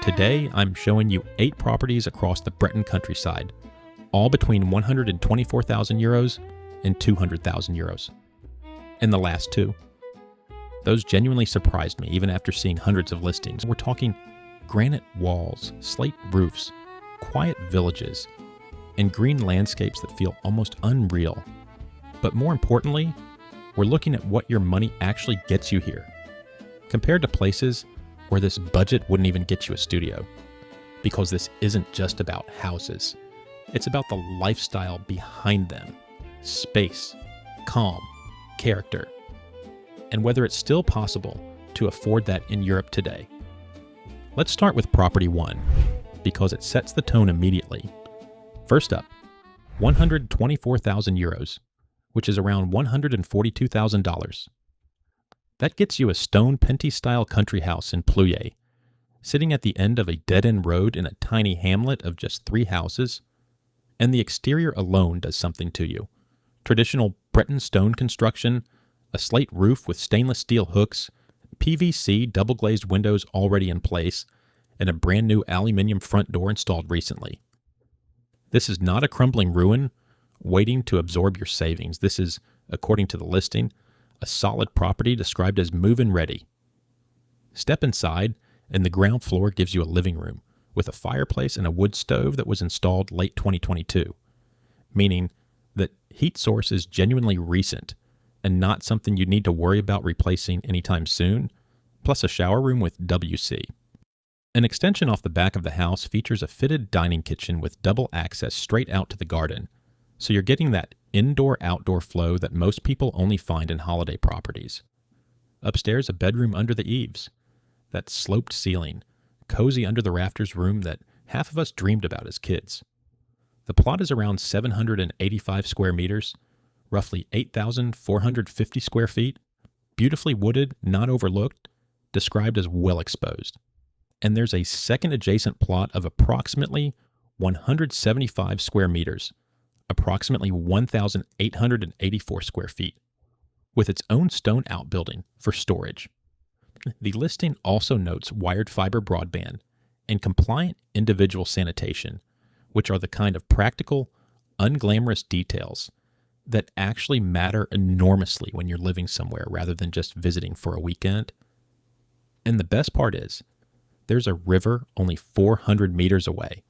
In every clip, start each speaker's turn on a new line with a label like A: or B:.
A: Today, I'm showing you 8 properties across the Breton countryside, all between 124,000 euros and 200,000 euros. And the last 2. Those genuinely surprised me, even after seeing hundreds of listings. We're talking granite walls, slate roofs, quiet villages, and green landscapes that feel almost unreal. But more importantly, we're looking at what your money actually gets you here, compared to places where this budget wouldn't even get you a studio. Because this isn't just about houses. It's about the lifestyle behind them. Space, calm, character, and whether it's still possible to afford that in Europe today. Let's start with property 1, because it sets the tone immediately. First up, 124,000 euros, which is around $142,000. That gets you a stone Penty-style country house in Plouay, sitting at the end of a dead-end road in a tiny hamlet of just 3 houses, and the exterior alone does something to you. Traditional Breton stone construction, a slate roof with stainless steel hooks, PVC double-glazed windows already in place, and a brand new aluminum front door installed recently. This is not a crumbling ruin waiting to absorb your savings. This is, according to the listing, a solid property described as move-in ready. Step inside, and the ground floor gives you a living room with a fireplace and a wood stove that was installed late 2022, meaning that heat source is genuinely recent and not something you need to worry about replacing anytime soon, plus a shower room with WC. An extension off the back of the house features a fitted dining kitchen with double access straight out to the garden, so you're getting that indoor-outdoor flow that most people only find in holiday properties. Upstairs, a bedroom under the eaves, that sloped ceiling, cozy under the rafters room that half of us dreamed about as kids. The plot is around 785 square meters, roughly 8,450 square feet, beautifully wooded, not overlooked, described as well exposed. And there's a second adjacent plot of approximately 175 square meters, approximately 1,884 square feet, with its own stone outbuilding for storage. The listing also notes wired fiber broadband and compliant individual sanitation, which are the kind of practical, unglamorous details that actually matter enormously when you're living somewhere rather than just visiting for a weekend. And the best part is, there's a river only 400 meters away,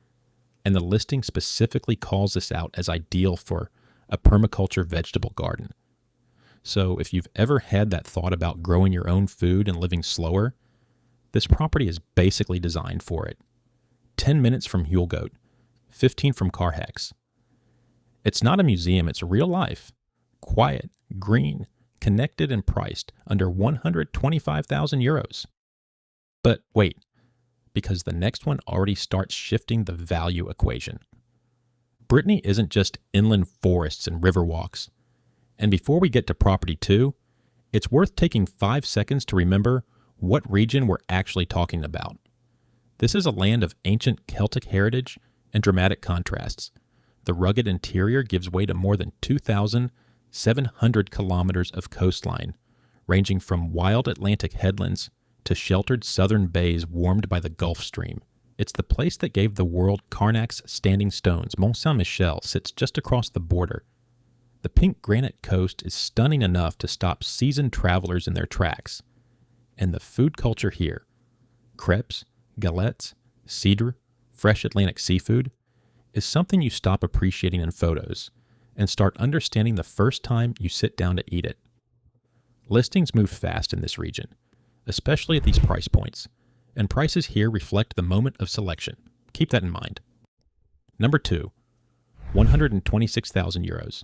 A: and the listing specifically calls this out as ideal for a permaculture vegetable garden. So if you've ever had that thought about growing your own food and living slower, this property is basically designed for it. 10 minutes from Huelgoat, 15 from Carhax. It's not a museum, it's real life. Quiet, green, connected, and priced under 125,000 euros. But wait, because the next one already starts shifting the value equation. Brittany isn't just inland forests and river walks. And before we get to property 2, it's worth taking 5 seconds to remember what region we're actually talking about. This is a land of ancient Celtic heritage and dramatic contrasts. The rugged interior gives way to more than 2,700 kilometers of coastline, ranging from wild Atlantic headlands to sheltered southern bays warmed by the Gulf Stream. It's the place that gave the world Carnac's standing stones. Mont Saint-Michel sits just across the border. The pink granite coast is stunning enough to stop seasoned travelers in their tracks. And the food culture here, crepes, galettes, cidre, fresh Atlantic seafood, is something you stop appreciating in photos and start understanding the first time you sit down to eat it. Listings move fast in this region, especially at these price points, and prices here reflect the moment of selection. Keep that in mind. Number 2, 126,000 euros,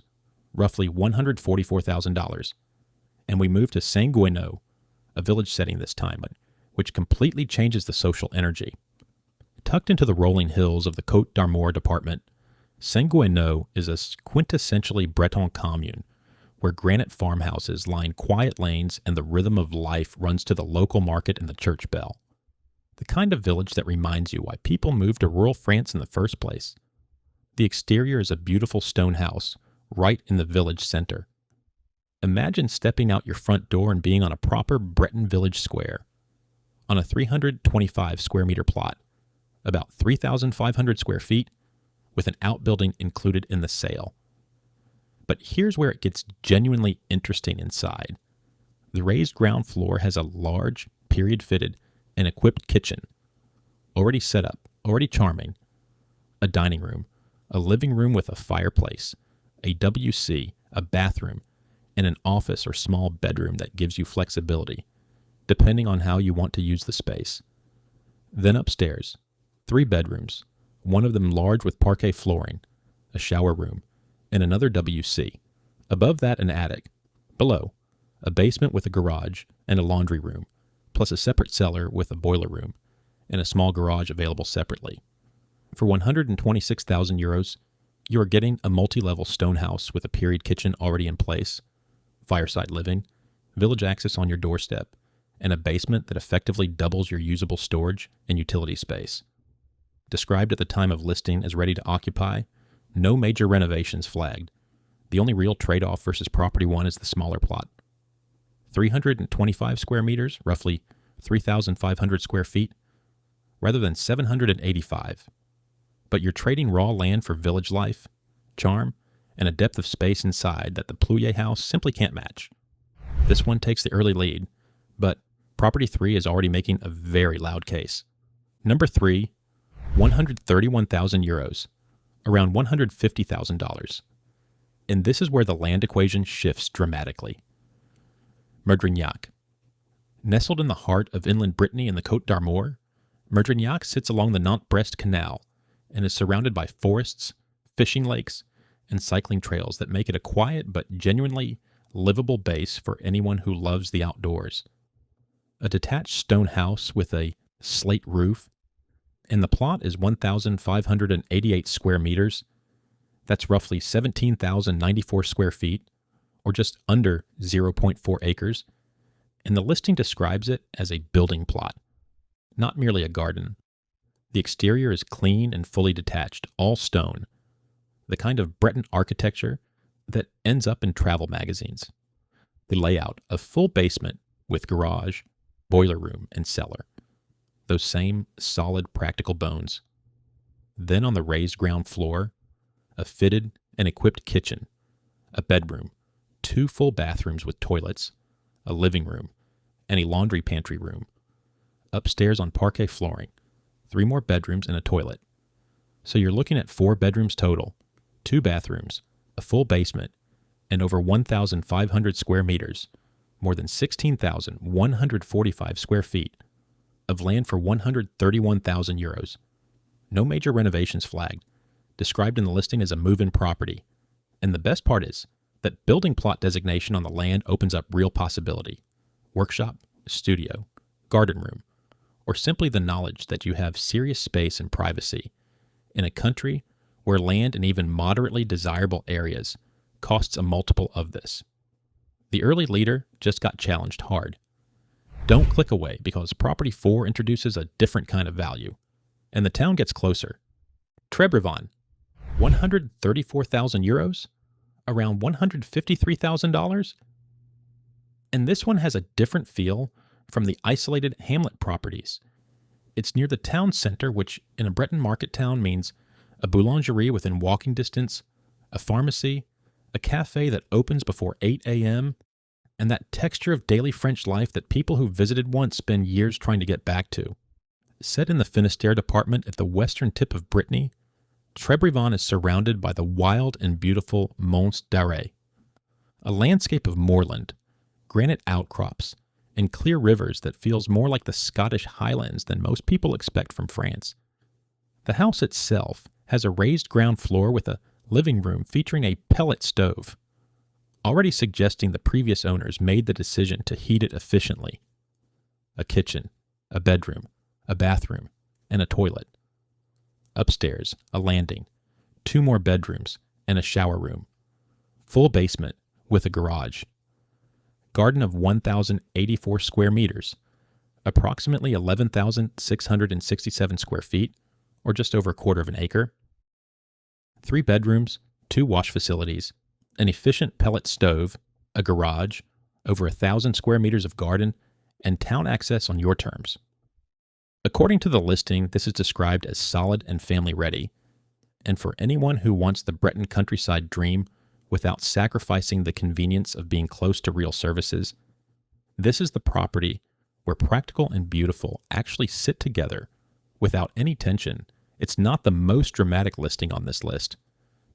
A: roughly $144,000, and we move to Saint-Guénot, a village setting this time, which completely changes the social energy. Tucked into the rolling hills of the Côte d'Armor department, Saint-Guénot is a quintessentially Breton commune, where granite farmhouses line quiet lanes and the rhythm of life runs to the local market and the church bell. The kind of village that reminds you why people moved to rural France in the first place. The exterior is a beautiful stone house, right in the village center. Imagine stepping out your front door and being on a proper Breton village square. On a 325 square meter plot, about 3,500 square feet, with an outbuilding included in the sale. But here's where it gets genuinely interesting inside. The raised ground floor has a large, period-fitted, and equipped kitchen, already set up, already charming, a dining room, a living room with a fireplace, a WC, a bathroom, and an office or small bedroom that gives you flexibility, depending on how you want to use the space. Then upstairs, 3 bedrooms, one of them large with parquet flooring, a shower room, and another WC. Above that, an attic. Below, a basement with a garage and a laundry room, plus a separate cellar with a boiler room, and a small garage available separately. For 126,000 euros, you are getting a multi-level stone house with a period kitchen already in place, fireside living, village access on your doorstep, and a basement that effectively doubles your usable storage and utility space. Described at the time of listing as ready to occupy, no major renovations flagged. The only real trade-off versus property one is the smaller plot. 325 square meters, roughly 3,500 square feet, rather than 785. But you're trading raw land for village life, charm, and a depth of space inside that the Plouillet house simply can't match. This one takes the early lead, but property 3 is already making a very loud case. Number 3, 131,000 euros, around $150,000. And this is where the land equation shifts dramatically. Merdrignac. Nestled in the heart of inland Brittany and the Côte d'Armor, Merdrignac sits along the Nantes-Brest Canal and is surrounded by forests, fishing lakes, and cycling trails that make it a quiet but genuinely livable base for anyone who loves the outdoors. A detached stone house with a slate roof, and the plot is 1,588 square meters. That's roughly 17,094 square feet, or just under 0.4 acres, and the listing describes it as a building plot, not merely a garden. The exterior is clean and fully detached, all stone, the kind of Breton architecture that ends up in travel magazines. The layout, a full basement with garage, boiler room, and cellar. Those same solid practical bones. Then on the raised ground floor, a fitted and equipped kitchen, a bedroom, 2 full bathrooms with toilets, a living room, and a laundry pantry room. Upstairs on parquet flooring, 3 more bedrooms and a toilet. So you're looking at 4 bedrooms total, 2 bathrooms, a full basement, and over 1,500 square meters, more than 16,145 square feet, of land for 131,000 euros. No major renovations flagged, described in the listing as a move-in property. And the best part is that building plot designation on the land opens up real possibility. Workshop, studio, garden room, or simply the knowledge that you have serious space and privacy in a country where land in even moderately desirable areas costs a multiple of this. The early leader just got challenged hard. Don't click away because property 4 introduces a different kind of value, and the town gets closer. Breton, 134,000 euros, around $153,000. And this one has a different feel from the isolated hamlet properties. It's near the town center, which in a Breton market town means a boulangerie within walking distance, a pharmacy, a cafe that opens before 8 a.m., and that texture of daily French life that people who visited once spend years trying to get back to. Set in the Finistère department at the western tip of Brittany, Breton is surrounded by the wild and beautiful Monts d'Arrée, a landscape of moorland, granite outcrops, and clear rivers that feels more like the Scottish Highlands than most people expect from France. The house itself has a raised ground floor with a living room featuring a pellet stove, already suggesting the previous owners made the decision to heat it efficiently. A kitchen, a bedroom, a bathroom, and a toilet. Upstairs, a landing, 2 more bedrooms, and a shower room. Full basement with a garage. Garden of 1,084 square meters, approximately 11,667 square feet, or just over a quarter of an acre. 3 bedrooms, 2 wash facilities, an efficient pellet stove, a garage, over 1,000 square meters of garden, and town access on your terms. According to the listing, this is described as solid and family ready. And for anyone who wants the Breton countryside dream without sacrificing the convenience of being close to real services, this is the property where practical and beautiful actually sit together without any tension. It's not the most dramatic listing on this list,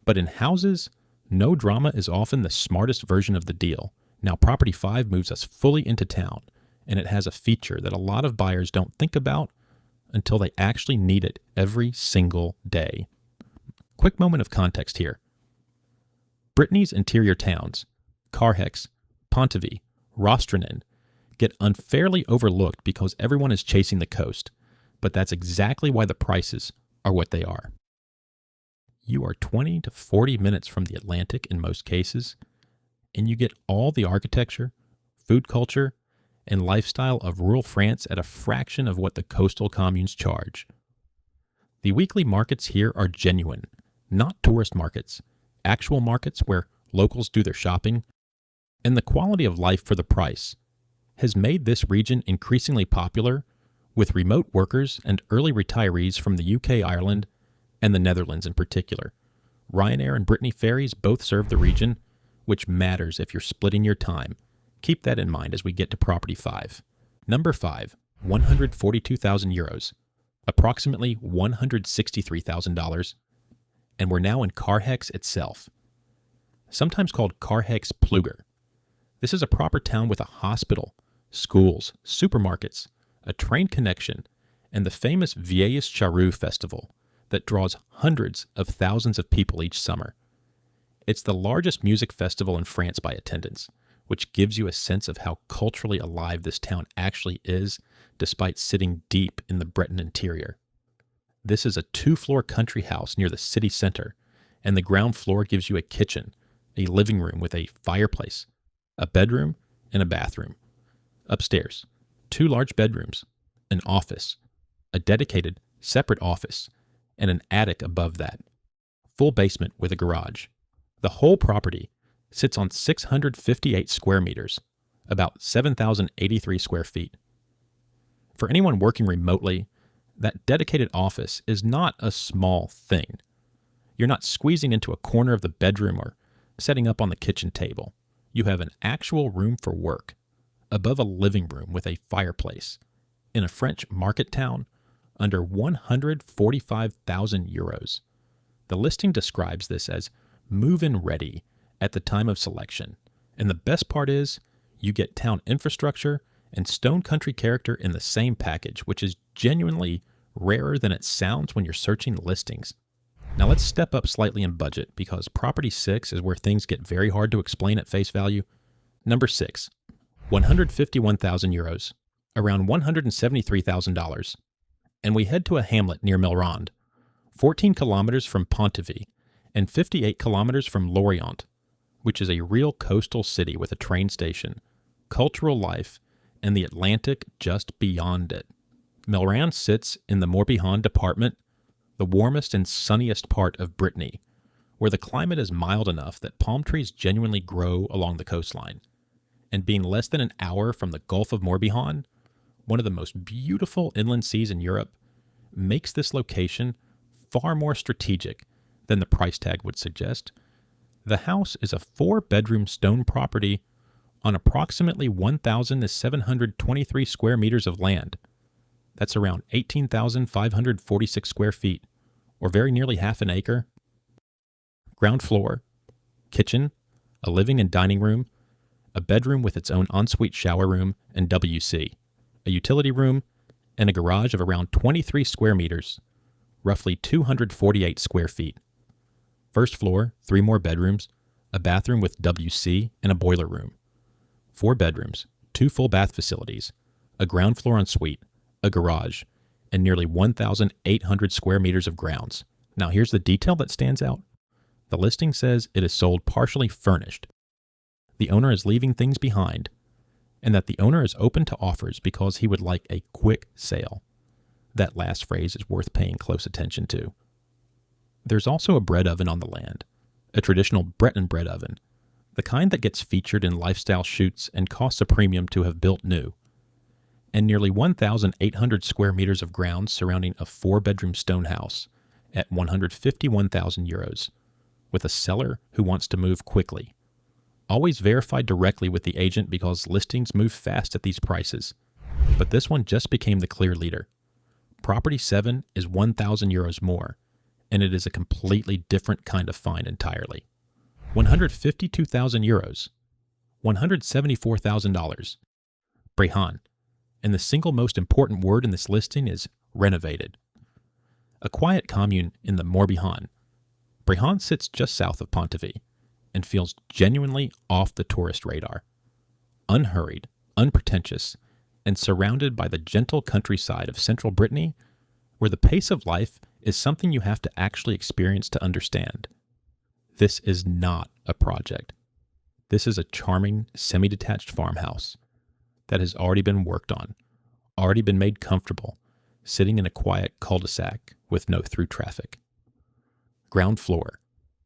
A: but in houses, no drama is often the smartest version of the deal. Now, Property 5 moves us fully into town, and it has a feature that a lot of buyers don't think about until they actually need it every single day. Quick moment of context here. Brittany's interior towns, Carhex, Pontivy, Rostranen, get unfairly overlooked because everyone is chasing the coast, but that's exactly why the prices are what they are. You are 20 to 40 minutes from the Atlantic in most cases, and you get all the architecture, food culture, and lifestyle of rural France at a fraction of what the coastal communes charge. The weekly markets here are genuine, not tourist markets, actual markets where locals do their shopping, and the quality of life for the price has made this region increasingly popular with remote workers and early retirees from the UK, Ireland, and the Netherlands in particular. Ryanair and Brittany ferries both serve the region, which matters if you're splitting your time. Keep that in mind as we get to Property 5. Number 5, 142,000 euros, approximately $163,000, and we're now in Carhex itself, sometimes called Carhex Pluger. This is a proper town with a hospital, schools, supermarkets, a train connection, and the famous Vieilles Charroux festival that draws hundreds of thousands of people each summer. It's the largest music festival in France by attendance, which gives you a sense of how culturally alive this town actually is, despite sitting deep in the Breton interior. This is a 2-floor country house near the city center, and the ground floor gives you a kitchen, a living room with a fireplace, a bedroom, and a bathroom. Upstairs, 2 large bedrooms, an office, a dedicated, separate office, and an attic above that. Full basement with a garage. The whole property sits on 658 square meters, about 7,083 square feet. For anyone working remotely, that dedicated office is not a small thing. You're not squeezing into a corner of the bedroom or setting up on the kitchen table. You have an actual room for work, above a living room with a fireplace, in a French market town, under 145,000 euros. The listing describes this as move-in ready at the time of selection. And the best part is, you get town infrastructure and stone country character in the same package, which is genuinely rarer than it sounds when you're searching listings. Now let's step up slightly in budget, because Property 6 is where things get very hard to explain at face value. Number 6, 151,000 euros, around $173,000. And we head to a hamlet near Melrand, 14 kilometers from Pontivy, and 58 kilometers from Lorient, which is a real coastal city with a train station, cultural life, and the Atlantic just beyond it. Melrand sits in the Morbihan department, the warmest and sunniest part of Brittany, where the climate is mild enough that palm trees genuinely grow along the coastline. And being less than an hour from the Gulf of Morbihan, one of the most beautiful inland seas in Europe, makes this location far more strategic than the price tag would suggest. The house is a 4-bedroom stone property on approximately 1,723 square meters of land. That's around 18,546 square feet, or very nearly half an acre. Ground floor, kitchen, a living and dining room, a bedroom with its own ensuite shower room and WC, a utility room, and a garage of around 23 square meters, roughly 248 square feet. First floor, 3 more bedrooms, a bathroom with WC, and a boiler room. 4 bedrooms, 2 full bath facilities, a ground floor ensuite, a garage, and nearly 1,800 square meters of grounds. Now here's the detail that stands out. The listing says it is sold partially furnished. The owner is leaving things behind, and that the owner is open to offers because he would like a quick sale. That last phrase is worth paying close attention to. There's also a bread oven on the land, a traditional Breton bread oven, the kind that gets featured in lifestyle shoots and costs a premium to have built new. and nearly 1,800 square meters of grounds surrounding a 4-bedroom stone house at 151,000 euros, with a seller who wants to move quickly. Always verify directly with the agent because listings move fast at these prices, but this one just became the clear leader. Property 7 is 1,000 euros more, and it is a completely different kind of find entirely. 152,000 euros, $174,000. Breton, and the single most important word in this listing is renovated. A quiet commune in the Morbihan, Breton sits just south of Pontivy and feels genuinely off the tourist radar. Unhurried, unpretentious, and surrounded by the gentle countryside of central Brittany, where the pace of life is something you have to actually experience to understand. This is not a project. This is a charming, semi-detached farmhouse that has already been worked on, already been made comfortable, sitting in a quiet cul-de-sac with no through traffic. Ground floor,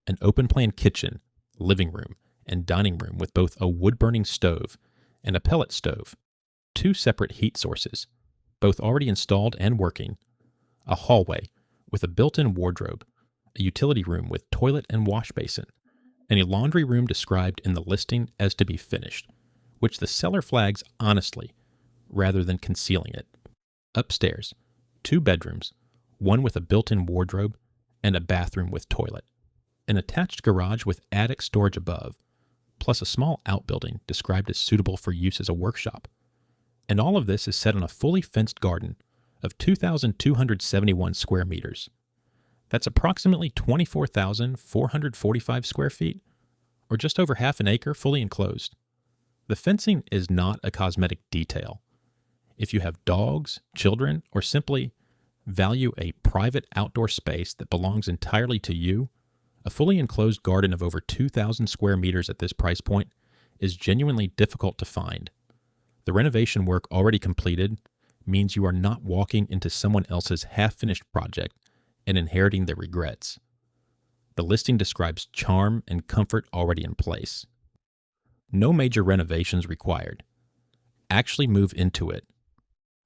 A: an open-plan kitchen, living room, and dining room with both a wood-burning stove and a pellet stove, 2 separate heat sources, both already installed and working, a hallway with a built-in wardrobe, a utility room with toilet and wash basin, and a laundry room described in the listing as to be finished, which the seller flags honestly, rather than concealing it. Upstairs, 2 bedrooms, one with a built-in wardrobe and a bathroom with toilet, an attached garage with attic storage above, plus a small outbuilding described as suitable for use as a workshop. And all of this is set on a fully fenced garden of 2,271 square meters. That's approximately 24,445 square feet, or just over half an acre fully enclosed. The fencing is not a cosmetic detail. If you have dogs, children, or simply value a private outdoor space that belongs entirely to you, a fully enclosed garden of over 2,000 square meters at this price point is genuinely difficult to find. The renovation work already completed means you are not walking into someone else's half-finished project and inheriting the regrets. The listing describes charm and comfort already in place. No major renovations required. Actually move into it.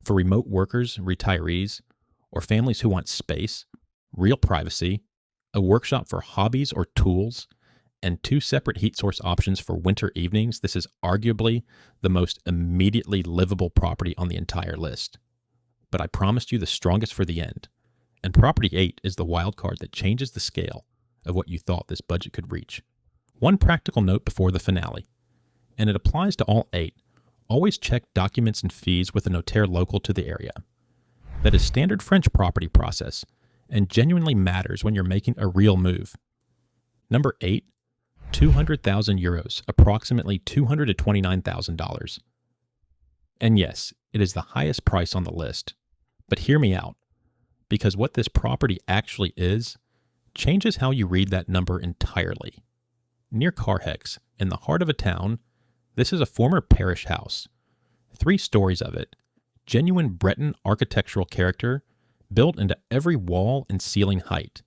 A: For remote workers, retirees, or families who want space, real privacy, a workshop for hobbies or tools, and 2 separate heat source options for winter evenings, this is arguably the most immediately livable property on the entire list. But I promised you the strongest for the end, and property 8 is the wild card that changes the scale of what you thought this budget could reach. One practical note before the finale, and it applies to all 8. Always check documents and fees with a notaire local to the area. That is standard French property process and genuinely matters when you're making a real move. Number 8, 200,000 euros, approximately $229,000. And yes, it is the highest price on the list. But hear me out, because what this property actually is changes how you read that number entirely. Near Carhex, in the heart of a town, this is a former parish house. 3 stories of it, genuine Breton architectural character, built into every wall and ceiling height.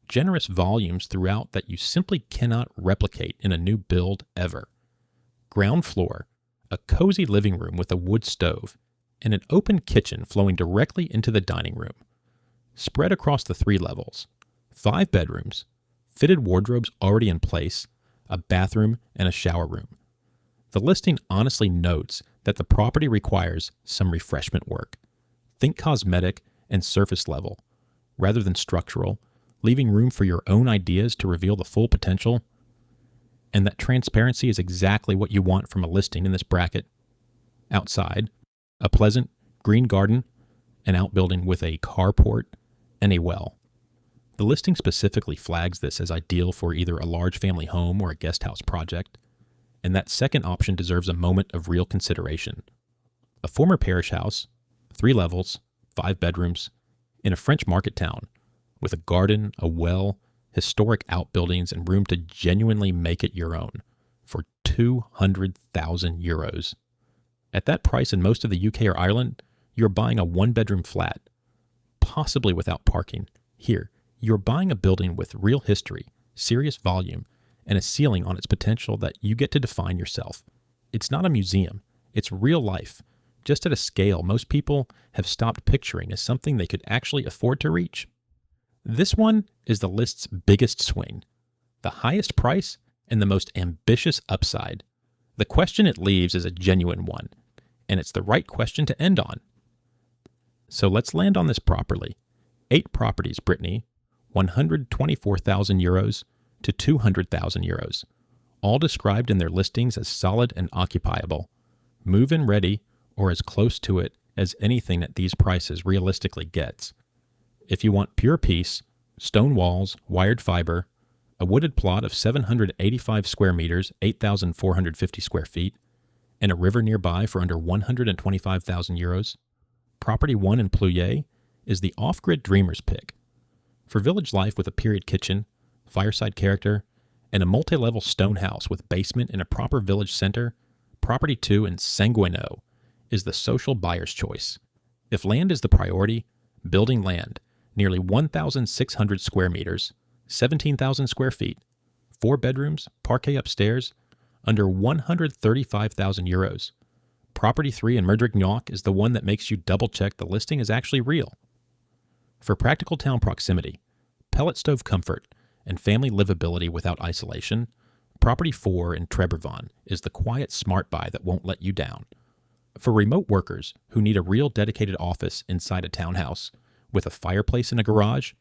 A: Generous volumes throughout that you simply cannot replicate in a new build ever. Ground floor, a cozy living room with a wood stove, and an open kitchen flowing directly into the dining room. Spread across the 3 levels, 5 bedrooms, fitted wardrobes already in place, a bathroom, and a shower room. The listing honestly notes that the property requires some refreshment work. Think cosmetic and surface level, rather than structural, leaving room for your own ideas to reveal the full potential. And that transparency is exactly what you want from a listing in this bracket. Outside, a pleasant green garden, an outbuilding with a carport, and a well. The listing specifically flags this as ideal for either a large family home or a guest house project, and that second option deserves a moment of real consideration. A former parish house, 3 levels, 5 bedrooms, in a French market town, with a garden, a well, historic outbuildings, and room to genuinely make it your own, for 200,000 euros. At that price in most of the UK or Ireland, you're buying a 1-bedroom flat, possibly without parking. Here, you're buying a building with real history, serious volume, and a ceiling on its potential that you get to define yourself. It's not a museum, it's real life, just at a scale most people have stopped picturing as something they could actually afford to reach. This one is the list's biggest swing, the highest price and the most ambitious upside. The question it leaves is a genuine one, and it's the right question to end on. So let's land on this properly. 8 properties, Brittany, 124,000 euros to 200,000 euros, all described in their listings as solid and occupiable, move-in ready, or as close to it as anything at these prices realistically gets. If you want pure peace, stone walls, wired fiber, a wooded plot of 785 square meters, 8,450 square feet, and a river nearby for under 125,000 euros, Property 1 in Plouillet is the off-grid dreamer's pick. For village life with a period kitchen, fireside character, and a multi-level stone house with basement in a proper village center, Property 2 in Sanguineau is the social buyer's choice. If land is the priority, building land, nearly 1,600 square meters, 17,000 square feet, 4 bedrooms, parquet upstairs, under 135,000 euros. Property 3 in Merdrignac is the one that makes you double-check the listing is actually real. For practical town proximity, pellet stove comfort, and family livability without isolation, Property 4 in Trebervan is the quiet smart buy that won't let you down. For remote workers who need a real dedicated office inside a townhouse with a fireplace in a garage,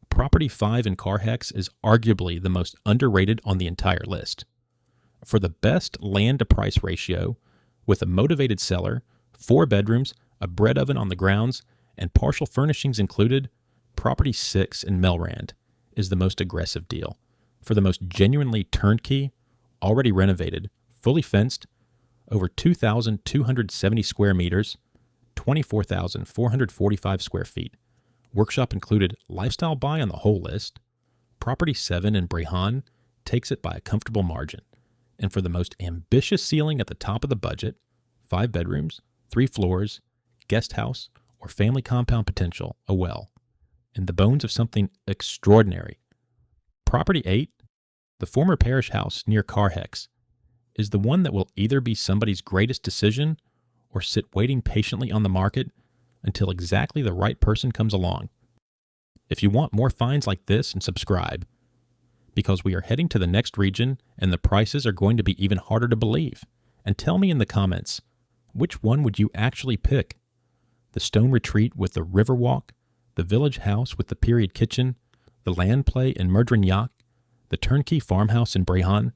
A: Property 5 in Carhex is arguably the most underrated on the entire list. For the best land-to-price ratio, with a motivated seller, 4 bedrooms, a bread oven on the grounds, and partial furnishings included, Property 6 in Melrand is the most aggressive deal. For the most genuinely turnkey, already renovated, fully fenced, over 2,270 square meters, 24,445 square feet. Workshop included lifestyle buy on the whole list. Property 7 in Breton takes it by a comfortable margin. And for the most ambitious ceiling at the top of the budget, 5 bedrooms, 3 floors, guest house, or family compound potential, a well, and the bones of something extraordinary. Property 8, the former Parish house near Carhex, is the one that will either be somebody's greatest decision or sit waiting patiently on the market until exactly the right person comes along. If you want more finds like this, and subscribe, because we are heading to the next region and the prices are going to be even harder to believe. And tell me in the comments, which one would you actually pick? The stone retreat with the river walk, the village house with the period kitchen, the land play in Merdrignac, the turnkey farmhouse in Breton,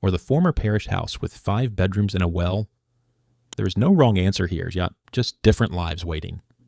A: or the former Parish house with 5 bedrooms and a well? There is no wrong answer here, just different lives waiting.